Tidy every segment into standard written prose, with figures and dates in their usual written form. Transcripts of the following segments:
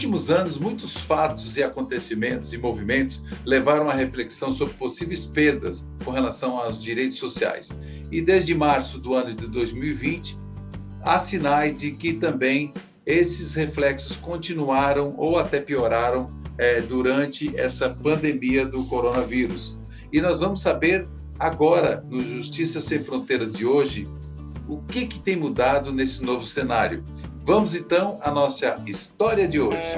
últimos anos, muitos fatos e acontecimentos e movimentos levaram à reflexão sobre possíveis perdas com relação aos direitos sociais. E desde março do ano de 2020, há sinais de que também esses reflexos continuaram ou até pioraram durante essa pandemia do coronavírus. E nós vamos saber agora, no Justiça Sem Fronteiras de hoje, o que tem mudado nesse novo cenário. Vamos então à nossa história de hoje.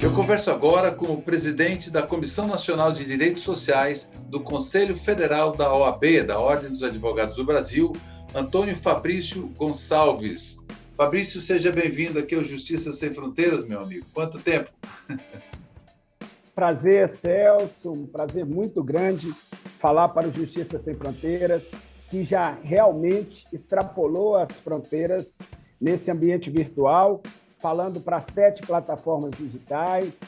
Eu converso agora com o presidente da Comissão Nacional de Direitos Sociais do Conselho Federal da OAB, da Ordem dos Advogados do Brasil, Antônio Fabrício Gonçalves. Fabrício, seja bem-vindo aqui ao Justiça Sem Fronteiras, meu amigo. Quanto tempo? Prazer, Celso, um prazer muito grande falar para o Justiça Sem Fronteiras, que já realmente extrapolou as fronteiras nesse ambiente virtual, falando para 7 plataformas digitais,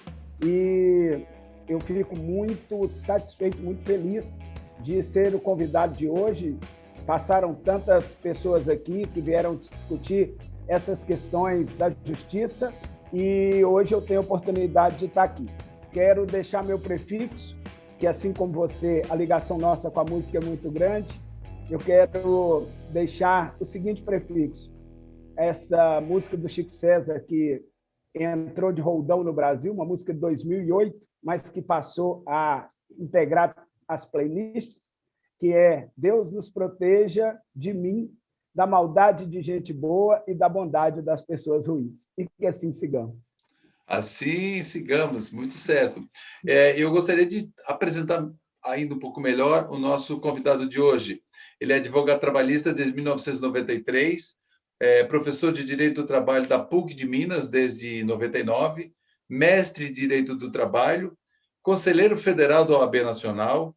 e eu fico muito satisfeito, muito feliz de ser o convidado de hoje. Passaram tantas pessoas aqui que vieram discutir essas questões da justiça e hoje eu tenho a oportunidade de estar aqui. Quero deixar meu prefixo, que assim como você, a ligação nossa com a música é muito grande, eu quero deixar o seguinte prefixo. Essa música do Chico César, que entrou de roldão no Brasil, uma música de 2008, mas que passou a integrar as playlists, que é Deus nos proteja de mim, da maldade de gente boa e da bondade das pessoas ruins. E que assim sigamos. Assim sigamos, muito certo. Eu gostaria de apresentar ainda um pouco melhor o nosso convidado de hoje. Ele é advogado trabalhista desde 1993, professor de Direito do Trabalho da PUC de Minas desde 99, mestre em Direito do Trabalho, conselheiro federal da OAB Nacional,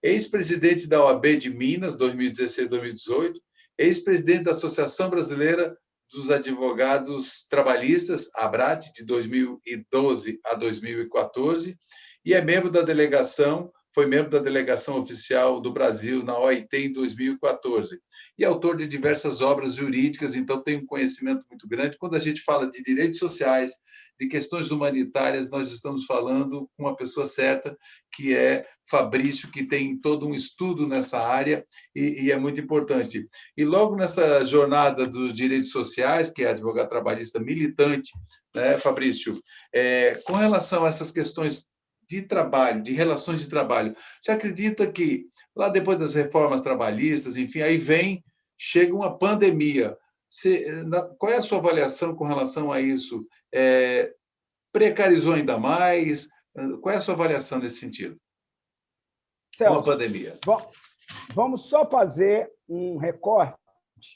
ex-presidente da OAB de Minas, 2016-2018, ex-presidente da Associação Brasileira dos Advogados Trabalhistas, ABRAT, de 2012 a 2014, e foi membro da delegação oficial do Brasil na OIT em 2014, e autor de diversas obras jurídicas, então tem um conhecimento muito grande. Quando a gente fala de direitos sociais, de questões humanitárias, nós estamos falando com uma pessoa certa, que é Fabrício, que tem todo um estudo nessa área e é muito importante. E logo nessa jornada dos direitos sociais, que é advogado trabalhista militante, né, Fabrício, com relação a essas questões de trabalho, de relações de trabalho, você acredita que lá depois das reformas trabalhistas, enfim, chega uma pandemia. Qual é a sua avaliação com relação a isso? Precarizou ainda mais? Qual é a sua avaliação nesse sentido? Celso, com a pandemia. Vamos só fazer um recorte,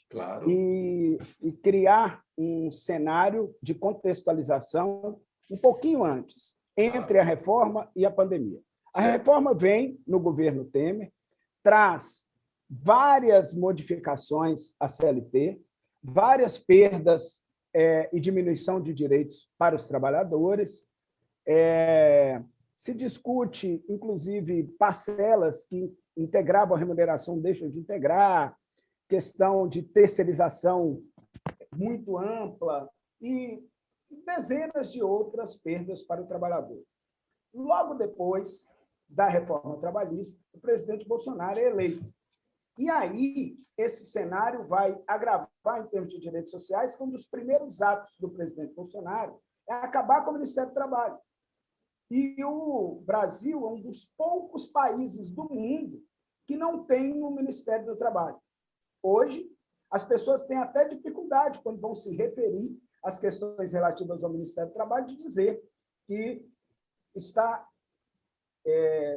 claro, e criar um cenário de contextualização um pouquinho antes, entre a reforma e a pandemia. A reforma vem no governo Temer, traz várias modificações à CLT, várias perdas e diminuição de direitos para os trabalhadores. Se discute, inclusive, parcelas que integravam a remuneração deixam de integrar, questão de terceirização muito ampla e dezenas de outras perdas para o trabalhador. Logo depois da reforma trabalhista, o presidente Bolsonaro é eleito. E aí, esse cenário vai agravar em termos de direitos sociais, que um dos primeiros atos do presidente Bolsonaro é acabar com o Ministério do Trabalho. E o Brasil é um dos poucos países do mundo que não tem um Ministério do Trabalho. Hoje, as pessoas têm até dificuldade, quando vão se referir às questões relativas ao Ministério do Trabalho, de dizer que está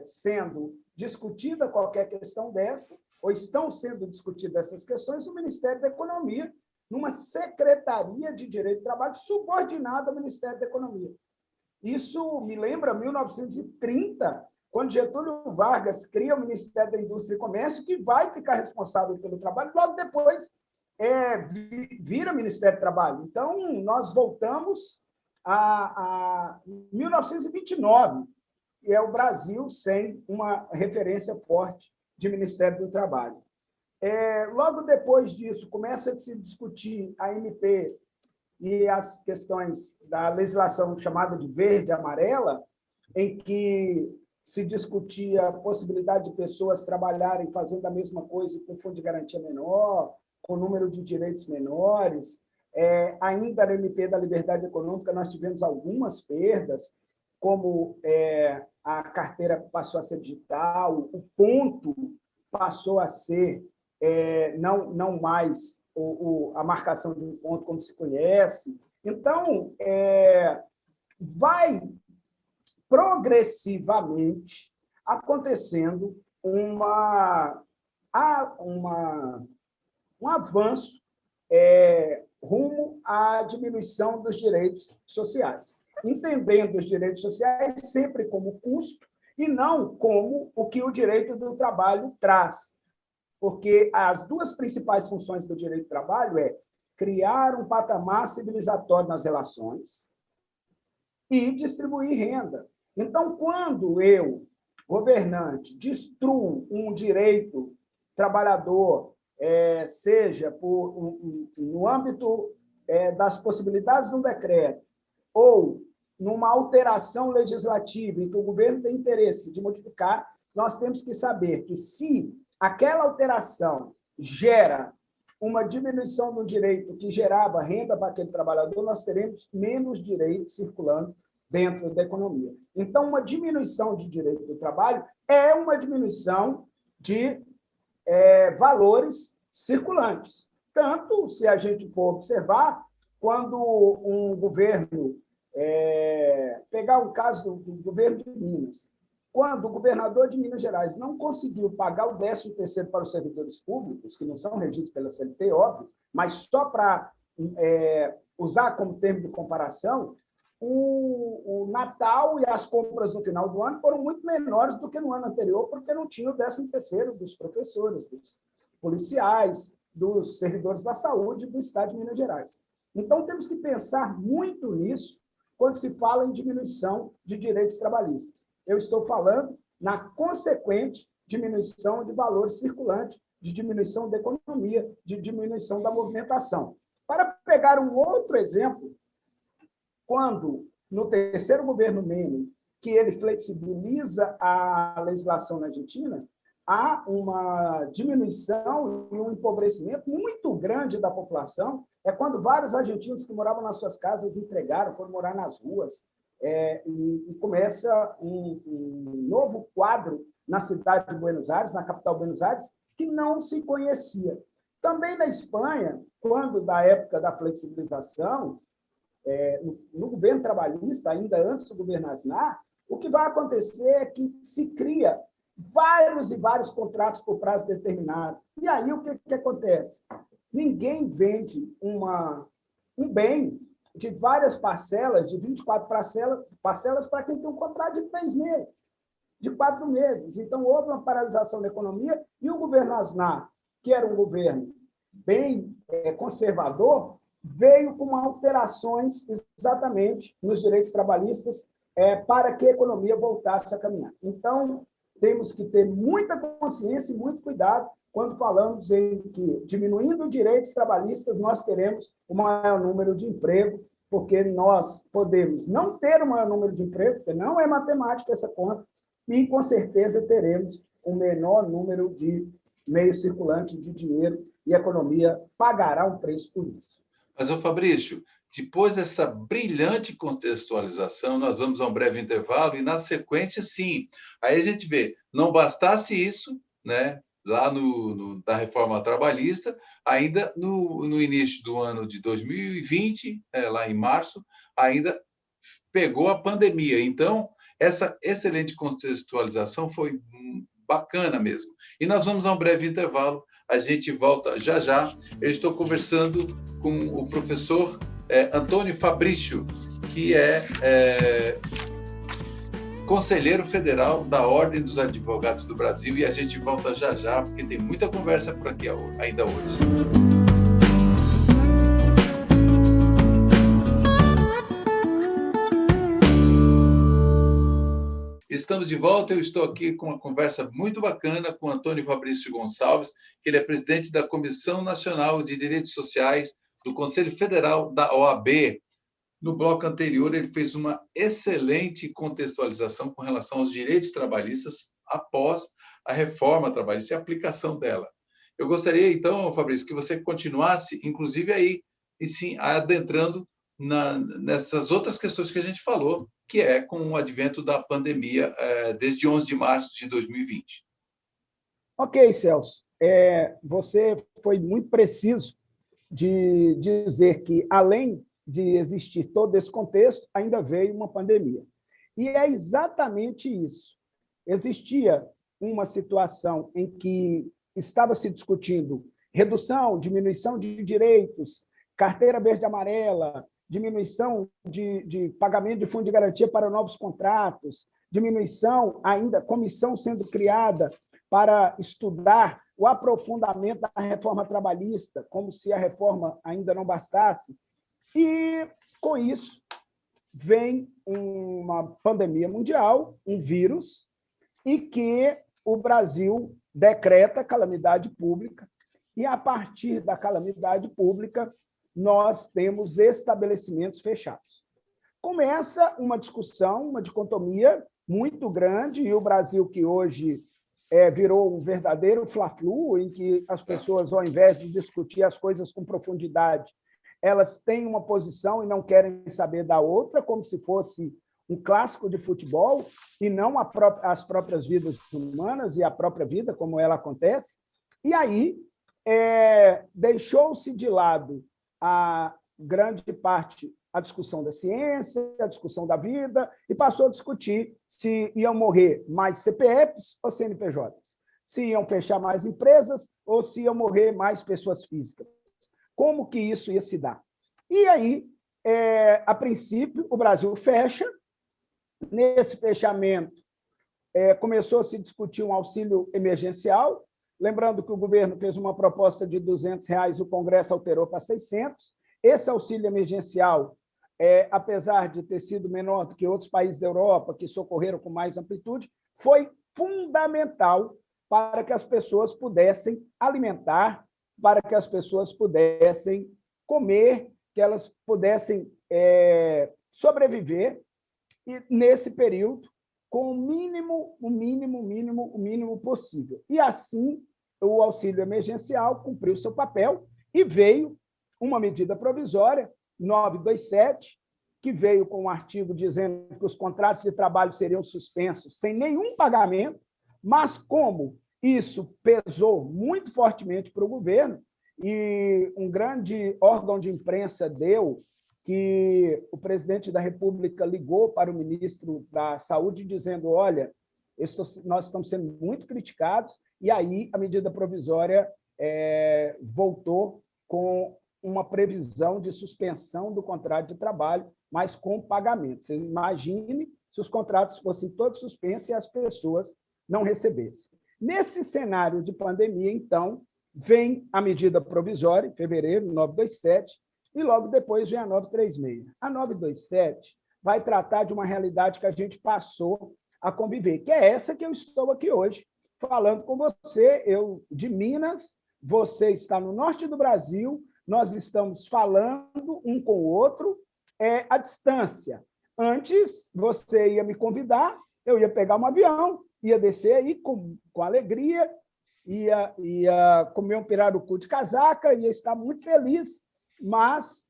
sendo discutida qualquer questão dessa, ou estão sendo discutidas essas questões no Ministério da Economia, numa Secretaria de Direito do Trabalho subordinada ao Ministério da Economia. Isso me lembra 1930, quando Getúlio Vargas cria o Ministério da Indústria e Comércio, que vai ficar responsável pelo trabalho, logo depois vira Ministério do Trabalho. Então, nós voltamos a 1929, e é o Brasil sem uma referência forte de Ministério do Trabalho. Logo depois disso, começa a se discutir a MP e as questões da legislação chamada de verde e amarela, em que se discutia a possibilidade de pessoas trabalharem fazendo a mesma coisa com fundo de garantia menor, com número de direitos menores. Ainda na MP da Liberdade Econômica, nós tivemos algumas perdas, como a carteira passou a ser digital, o ponto passou a ser não mais a marcação de um ponto como se conhece. Então, vai progressivamente acontecendo um avanço rumo à diminuição dos direitos sociais, entendendo os direitos sociais sempre como custo e não como o que o direito do trabalho traz. Porque as duas principais funções do direito do trabalho é criar um patamar civilizatório nas relações e distribuir renda. Então, quando eu, governante, destruo um direito trabalhador, seja no âmbito das possibilidades de um decreto ou numa alteração legislativa em que o governo tem interesse de modificar, nós temos que saber que, se aquela alteração gera uma diminuição do direito que gerava renda para aquele trabalhador, nós teremos menos direitos circulando dentro da economia. Então, uma diminuição de direito do trabalho é uma diminuição de valores circulantes. Tanto, se a gente for observar, quando um governo, pegar o caso do governo de Minas, quando o governador de Minas Gerais não conseguiu pagar o 13º para os servidores públicos, que não são regidos pela CLT, óbvio, mas só para usar como termo de comparação, o Natal e as compras no final do ano foram muito menores do que no ano anterior, porque não tinha o 13º dos professores, dos policiais, dos servidores da saúde do Estado de Minas Gerais. Então, temos que pensar muito nisso quando se fala em diminuição de direitos trabalhistas. Eu estou falando na consequente diminuição de valores circulantes, de diminuição da economia, de diminuição da movimentação. Para pegar um outro exemplo, quando, no terceiro governo Menem, que ele flexibiliza a legislação na Argentina, há uma diminuição e um empobrecimento muito grande da população. É quando vários argentinos que moravam nas suas casas entregaram, foram morar nas ruas, e começa um novo quadro na cidade de Buenos Aires, na capital de Buenos Aires, que não se conhecia. Também na Espanha, quando, da época da flexibilização, no governo trabalhista, ainda antes do governo Aznar, o que vai acontecer é que se cria vários e vários contratos por prazo determinado. E aí o que acontece? Ninguém vende um bem de várias parcelas, de 24 parcelas para quem tem um contrato de 3 meses, de 4 meses. Então, houve uma paralisação da economia e o governo Aznar, que era um governo bem conservador, veio com alterações exatamente nos direitos trabalhistas para que a economia voltasse a caminhar. Então, temos que ter muita consciência e muito cuidado quando falamos em que, diminuindo direitos trabalhistas, nós teremos o maior número de emprego, porque nós podemos não ter o maior número de emprego, porque não é matemática essa conta, e, com certeza, teremos o menor número de meios circulantes de dinheiro e a economia pagará um preço por isso. Mas, Fabrício, depois dessa brilhante contextualização, nós vamos a um breve intervalo e, na sequência, sim, aí a gente vê, não bastasse isso, né, lá da reforma trabalhista, ainda no início do ano de 2020, lá em março, ainda pegou a pandemia. Então, essa excelente contextualização foi bacana mesmo. E nós vamos a um breve intervalo, a gente volta já já. Eu estou conversando com o professor Antônio Fabrício, que é conselheiro federal da Ordem dos Advogados do Brasil, e a gente volta já já, porque tem muita conversa por aqui ainda hoje. Estamos de volta, eu estou aqui com uma conversa muito bacana com Antônio Fabrício Gonçalves, que ele é presidente da Comissão Nacional de Direitos Sociais do Conselho Federal da OAB. No bloco anterior, ele fez uma excelente contextualização com relação aos direitos trabalhistas após a reforma trabalhista e a aplicação dela. Eu gostaria, então, Fabrício, que você continuasse, inclusive aí, e sim, adentrando nessas outras questões que a gente falou, que é com o advento da pandemia desde 11 de março de 2020. Ok, Celso. Você foi muito preciso de dizer que, além de existir todo esse contexto, ainda veio uma pandemia. E é exatamente isso. Existia uma situação em que estava se discutindo redução, diminuição de direitos, carteira verde e amarela, diminuição de pagamento de fundo de garantia para novos contratos, diminuição ainda, comissão sendo criada para estudar o aprofundamento da reforma trabalhista, como se a reforma ainda não bastasse. E, com isso, vem uma pandemia mundial, um vírus, e que o Brasil decreta calamidade pública, e, a partir da calamidade pública, nós temos estabelecimentos fechados. Começa uma discussão, uma dicotomia muito grande, e o Brasil, que hoje virou um verdadeiro fla-flu, em que as pessoas, ao invés de discutir as coisas com profundidade, elas têm uma posição e não querem saber da outra, como se fosse um clássico de futebol, e não as próprias vidas humanas e a própria vida, como ela acontece. E aí deixou-se de lado a grande parte a discussão da ciência, a discussão da vida, e passou a discutir se iam morrer mais CPFs ou CNPJs, se iam fechar mais empresas ou se iam morrer mais pessoas físicas. Como que isso ia se dar? E aí, a princípio, o Brasil fecha. Nesse fechamento, começou a se discutir um auxílio emergencial, lembrando que o governo fez uma proposta de R$200, o Congresso alterou para 600. Esse auxílio emergencial, apesar de ter sido menor do que outros países da Europa, que socorreram com mais amplitude, foi fundamental para que as pessoas pudessem alimentar, para que as pessoas pudessem comer, que elas pudessem sobreviver, e nesse período, com o mínimo possível. E assim, o auxílio emergencial cumpriu seu papel e veio uma medida provisória, 927, que veio com um artigo dizendo que os contratos de trabalho seriam suspensos sem nenhum pagamento, mas como isso pesou muito fortemente para o governo, e um grande órgão de imprensa deu que o presidente da República ligou para o ministro da Saúde dizendo: olha, nós estamos sendo muito criticados, e aí a medida provisória voltou com uma previsão de suspensão do contrato de trabalho, mas com pagamento. Você imagine se os contratos fossem todos suspensos e as pessoas não recebessem. Nesse cenário de pandemia, então, vem a medida provisória, em fevereiro, 927, e logo depois vem a 936. A 927 vai tratar de uma realidade que a gente passou a conviver, que é essa que eu estou aqui hoje, falando com você, eu de Minas, você está no norte do Brasil, nós estamos falando um com o outro à distância. Antes, você ia me convidar, eu ia pegar um avião, ia descer aí com alegria, ia comer um pirarucu de casaca, ia estar muito feliz, mas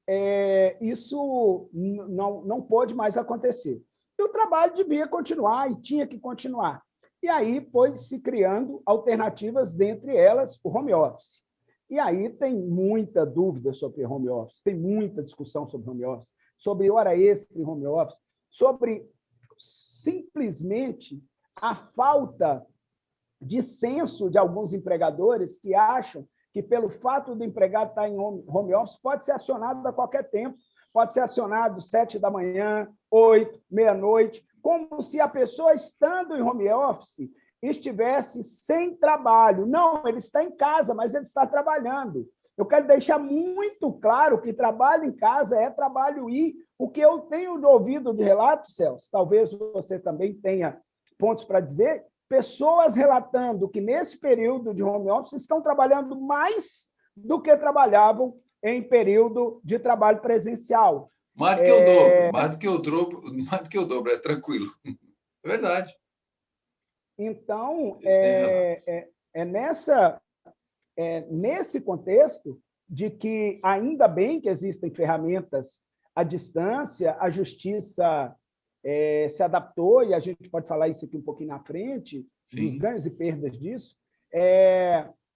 isso não pôde mais acontecer. E o trabalho devia continuar, e tinha que continuar. E aí foi se criando alternativas, dentre elas o home office. E aí tem muita dúvida sobre home office, tem muita discussão sobre home office, sobre hora extra em home office, sobre simplesmente a falta de senso de alguns empregadores que acham que, pelo fato do empregado estar em home office, pode ser acionado a qualquer tempo, pode ser acionado 7 da manhã, 8, meia-noite, como se a pessoa, estando em home office, estivesse sem trabalho. Não, ele está em casa, mas ele está trabalhando. Eu quero deixar muito claro que trabalho em casa é trabalho e o que eu tenho ouvido de relatos, Celso, talvez você também tenha pontos para dizer, pessoas relatando que, nesse período de home office, estão trabalhando mais do que trabalhavam em período de trabalho presencial. Mais do que o dobro, mais do que o dobro, mais do que o dobro, é tranquilo. É verdade. Então, nesse contexto de que, ainda bem que existem ferramentas à distância, a justiça se adaptou, e a gente pode falar isso aqui um pouquinho na frente, Sim. dos ganhos e perdas disso,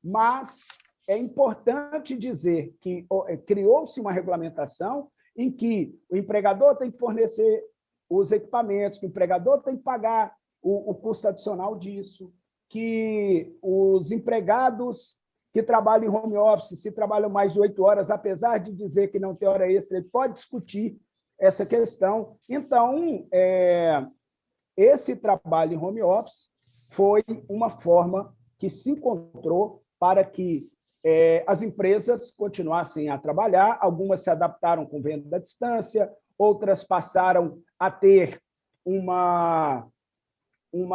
mas é importante dizer que criou-se uma regulamentação em que o empregador tem que fornecer os equipamentos, que o empregador tem que pagar o custo adicional disso, que os empregados que trabalham em home office, se trabalham mais de 8 horas, apesar de dizer que não tem hora extra, ele pode discutir essa questão. Então, esse trabalho em home office foi uma forma que se encontrou para que as empresas continuassem a trabalhar, algumas se adaptaram com venda à distância, outras passaram a ter uma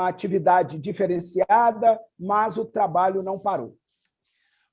atividade diferenciada, mas o trabalho não parou.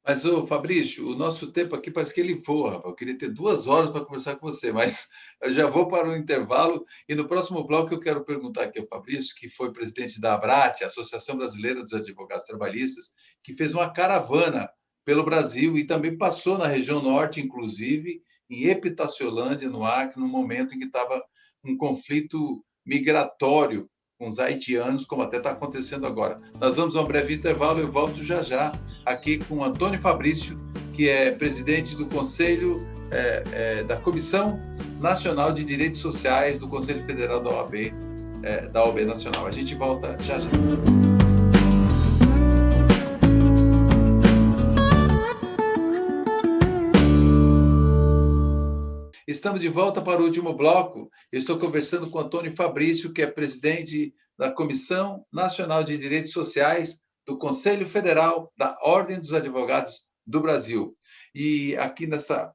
Mas, Fabrício, o nosso tempo aqui parece que ele voa, rapaz. Eu queria ter 2 horas para conversar com você, mas eu já vou para o intervalo e no próximo bloco eu quero perguntar aqui ao Fabrício, que foi presidente da ABRAT, Associação Brasileira dos Advogados Trabalhistas, que fez uma caravana pelo Brasil e também passou na região norte, inclusive, em Epitaciolândia, no Acre, no momento em que estava um conflito migratório com os haitianos, como até está acontecendo agora. Nós vamos a um breve intervalo e eu volto já já aqui com Antônio Fabrício, que é presidente do Conselho da Comissão Nacional de Direitos Sociais do Conselho Federal da OAB Nacional. A gente volta já já. Estamos de volta para o último bloco. Eu estou conversando com Antônio Fabrício, que é presidente da Comissão Nacional de Direitos Sociais do Conselho Federal da Ordem dos Advogados do Brasil. E aqui nessa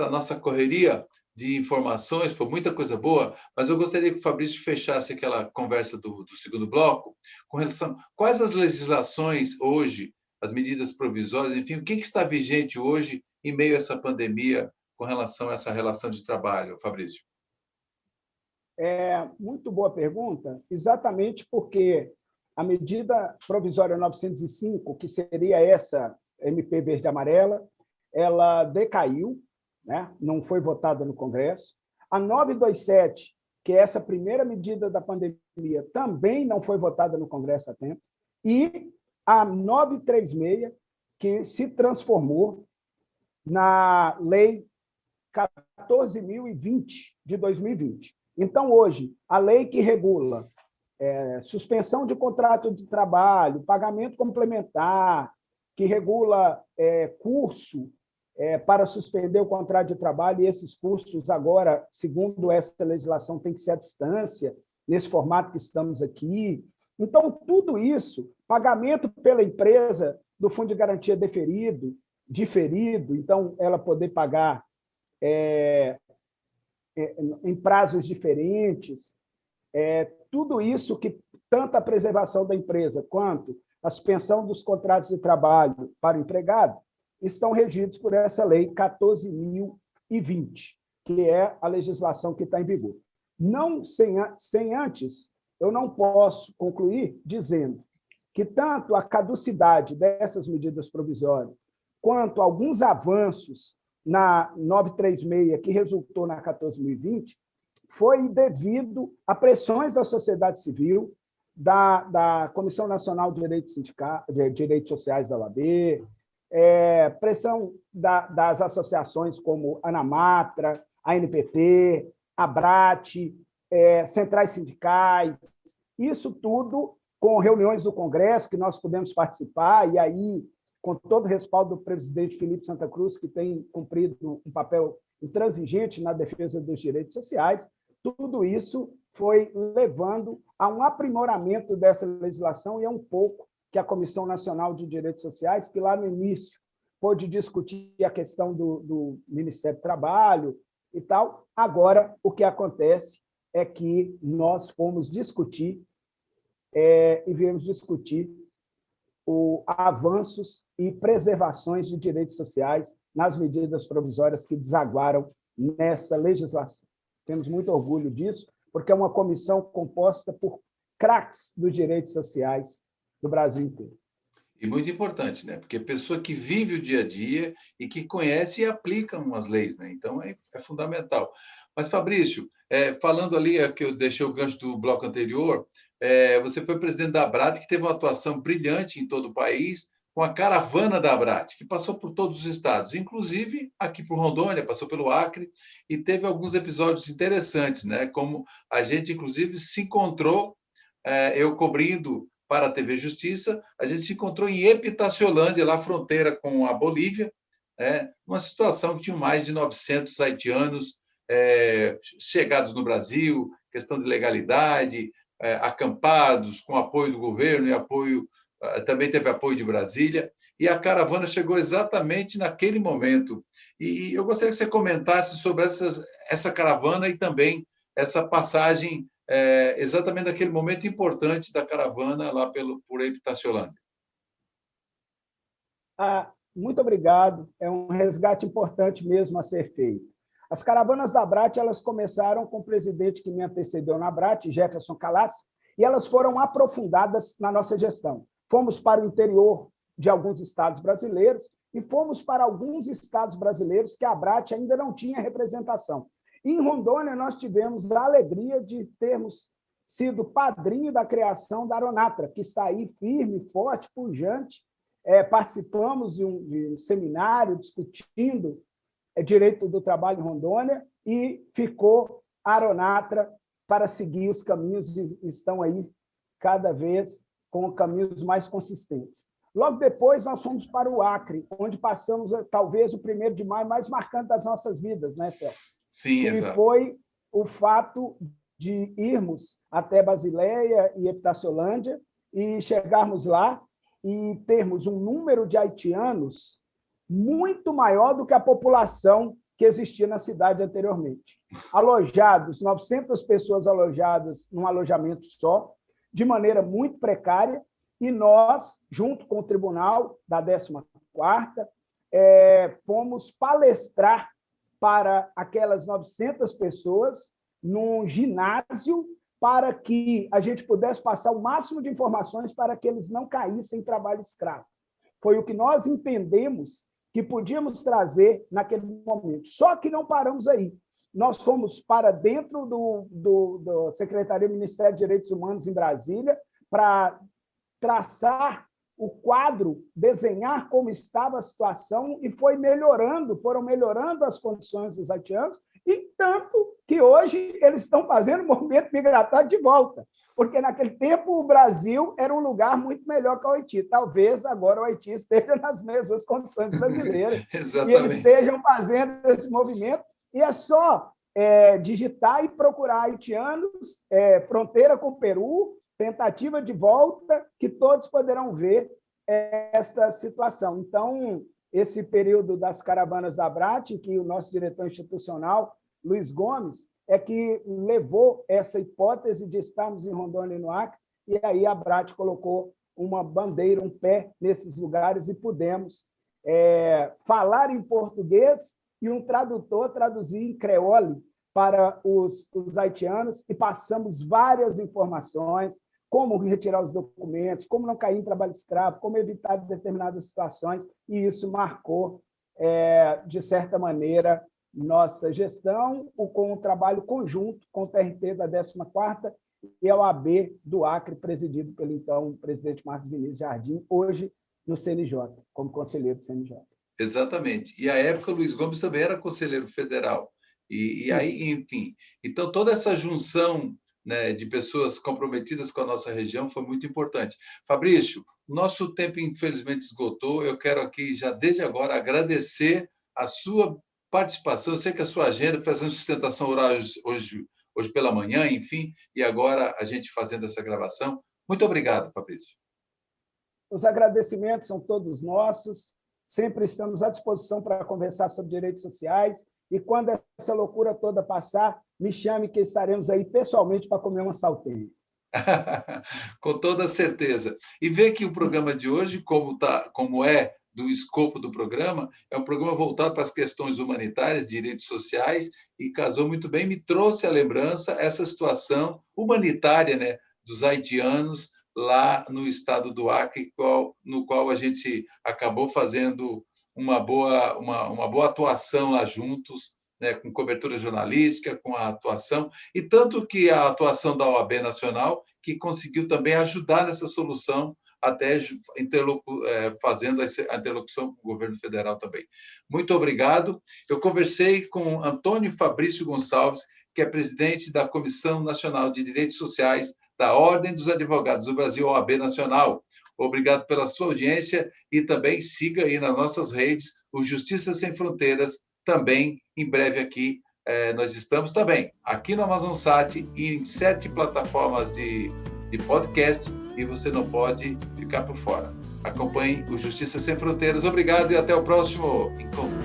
nossa correria de informações, foi muita coisa boa, mas eu gostaria que o Fabrício fechasse aquela conversa do segundo bloco com relação a quais as legislações hoje, as medidas provisórias, enfim, o que está vigente hoje em meio a essa pandemia com relação a essa relação de trabalho, Fabrício? Muito boa pergunta, exatamente porque a medida provisória 905, que seria essa MP verde e amarela, ela decaiu, né? Não foi votada no Congresso. A 927, que é essa primeira medida da pandemia, também não foi votada no Congresso a tempo. E a 936, que se transformou na Lei 14.020 de 2020. Então, hoje, a lei que regula suspensão de contrato de trabalho, pagamento complementar, que regula curso para suspender o contrato de trabalho, e esses cursos agora, segundo essa legislação, tem que ser à distância, nesse formato que estamos aqui. Então, tudo isso, pagamento pela empresa do Fundo de Garantia diferido, então, ela poder pagar em prazos diferentes, tudo isso que tanto a preservação da empresa quanto a suspensão dos contratos de trabalho para o empregado estão regidos por essa lei 14.020, que é a legislação que está em vigor. Não sem antes, eu não posso concluir dizendo que tanto a caducidade dessas medidas provisórias quanto alguns avanços na 936, que resultou na 14.020, foi devido a pressões da sociedade civil, da Comissão Nacional de Direitos Sociais da OAB, pressão das associações como a ANAMATRA, a ANPT, a ABRAT, centrais sindicais, isso tudo com reuniões do Congresso que nós pudemos participar, e aí com todo o respaldo do presidente Felipe Santa Cruz, que tem cumprido um papel intransigente na defesa dos direitos sociais, tudo isso foi levando a um aprimoramento dessa legislação, e é um pouco que a Comissão Nacional de Direitos Sociais, que lá no início pôde discutir a questão do Ministério do Trabalho e tal, agora o que acontece é que nós fomos discutir e viemos discutir avanços e preservações de direitos sociais nas medidas provisórias que desaguaram nessa legislação. Temos muito orgulho disso, porque é uma comissão composta por craques dos direitos sociais do Brasil inteiro. E muito importante, né? Porque pessoa que vive o dia a dia e que conhece e aplica umas leis, né? Então, é fundamental. Mas, Fabrício, falando ali, que eu deixei o gancho do bloco anterior, você foi presidente da Abrat, que teve uma atuação brilhante em todo o país, com a caravana da Abrat, que passou por todos os estados, inclusive aqui por Rondônia, passou pelo Acre, e teve alguns episódios interessantes, né? Como a gente, inclusive, se encontrou, eu cobrindo para a TV Justiça, a gente se encontrou em Epitaciolândia, lá fronteira com a Bolívia, uma situação que tinha mais de 900 haitianos chegados no Brasil, questão de legalidade, acampados, com apoio do governo e apoio, também teve apoio de Brasília, e a caravana chegou exatamente naquele momento. E eu gostaria que você comentasse sobre essa caravana e também essa passagem exatamente naquele momento importante da caravana lá por Epitaciolândia. Muito obrigado. É um resgate importante mesmo a ser feito. As caravanas da Abrat, elas começaram com o presidente que me antecedeu na Abrat, Jefferson Calassi, e elas foram aprofundadas na nossa gestão. Fomos para o interior de alguns estados brasileiros e fomos para alguns estados brasileiros que a Abrat ainda não tinha representação. Em Rondônia, nós tivemos a alegria de termos sido padrinho da criação da Aronatra, que está aí firme, forte, pujante. Participamos de um seminário discutindo direito do trabalho em Rondônia e ficou a Aronatra para seguir os caminhos e estão aí cada vez com caminhos mais consistentes. Logo depois, nós fomos para o Acre, onde passamos talvez o 1º de maio mais marcante das nossas vidas, né, Celso? Sim, exato. E foi o fato de irmos até Basileia e Epitaciolândia e chegarmos lá e termos um número de haitianos muito maior do que a população que existia na cidade anteriormente. Alojados, 900 pessoas alojadas num alojamento só, de maneira muito precária, e nós, junto com o tribunal da 14ª, fomos palestrar para aquelas 900 pessoas num ginásio para que a gente pudesse passar o máximo de informações para que eles não caíssem em trabalho escravo. Foi o que nós entendemos que podíamos trazer naquele momento. Só que não paramos aí. Nós fomos para dentro do Secretaria do Ministério de Direitos Humanos em Brasília para traçar o quadro, desenhar como estava a situação e foram melhorando as condições dos haitianos, e tanto que hoje eles estão fazendo o movimento migratório de volta, porque naquele tempo o Brasil era um lugar muito melhor que o Haiti. Talvez agora o Haiti esteja nas mesmas condições brasileiras e eles estejam fazendo esse movimento, e é só digitar e procurar haitianos, fronteira com o Peru, tentativa de volta, que todos poderão ver esta situação. Então, esse período das caravanas da Abrat, que o nosso diretor institucional, Luiz Gomes, é que levou essa hipótese de estarmos em Rondônia e no Acre, e aí a Abrat colocou uma bandeira, um pé nesses lugares, e pudemos falar em português e um tradutor traduzir em creole para os haitianos, e passamos várias informações, como retirar os documentos, como não cair em trabalho escravo, como evitar determinadas situações, e isso marcou, de certa maneira, nossa gestão, com o trabalho conjunto com o TRT da 14ª e a OAB do Acre, presidido pelo então presidente Marcos Vinícius Jardim, hoje no CNJ, como conselheiro do CNJ. Exatamente. E, à época, o Luiz Gomes também era conselheiro federal. E aí, enfim, então toda essa junção, né, de pessoas comprometidas com a nossa região foi muito importante. Fabrício, nosso tempo infelizmente esgotou. Eu quero aqui, já desde agora, agradecer a sua participação. Eu sei que a sua agenda, fazendo sustentação oral hoje pela manhã, enfim, e agora a gente fazendo essa gravação. Muito obrigado, Fabrício. Os agradecimentos são todos nossos. Sempre estamos à disposição para conversar sobre direitos sociais. E quando essa loucura toda passar, me chame que estaremos aí pessoalmente para comer uma salteira. Com toda certeza. E ver que o programa de hoje, como é do escopo do programa, é um programa voltado para as questões humanitárias, direitos sociais, e casou muito bem, me trouxe à lembrança essa situação humanitária, né, dos haitianos lá no estado do Acre, no qual a gente acabou fazendo uma boa atuação lá juntos, né, com cobertura jornalística, com a atuação, e tanto que a atuação da OAB Nacional, que conseguiu também ajudar nessa solução, até fazendo a interlocução com o governo federal também. Muito obrigado. Eu conversei com Antônio Fabrício Gonçalves, que é presidente da Comissão Nacional de Direitos Sociais da Ordem dos Advogados do Brasil, OAB Nacional. Obrigado pela sua audiência e também siga aí nas nossas redes o Justiça Sem Fronteiras, também em breve aqui. Nós estamos também aqui no AmazonSat e em 7 plataformas de podcast, e você não pode ficar por fora. Acompanhe o Justiça Sem Fronteiras. Obrigado e até o próximo encontro.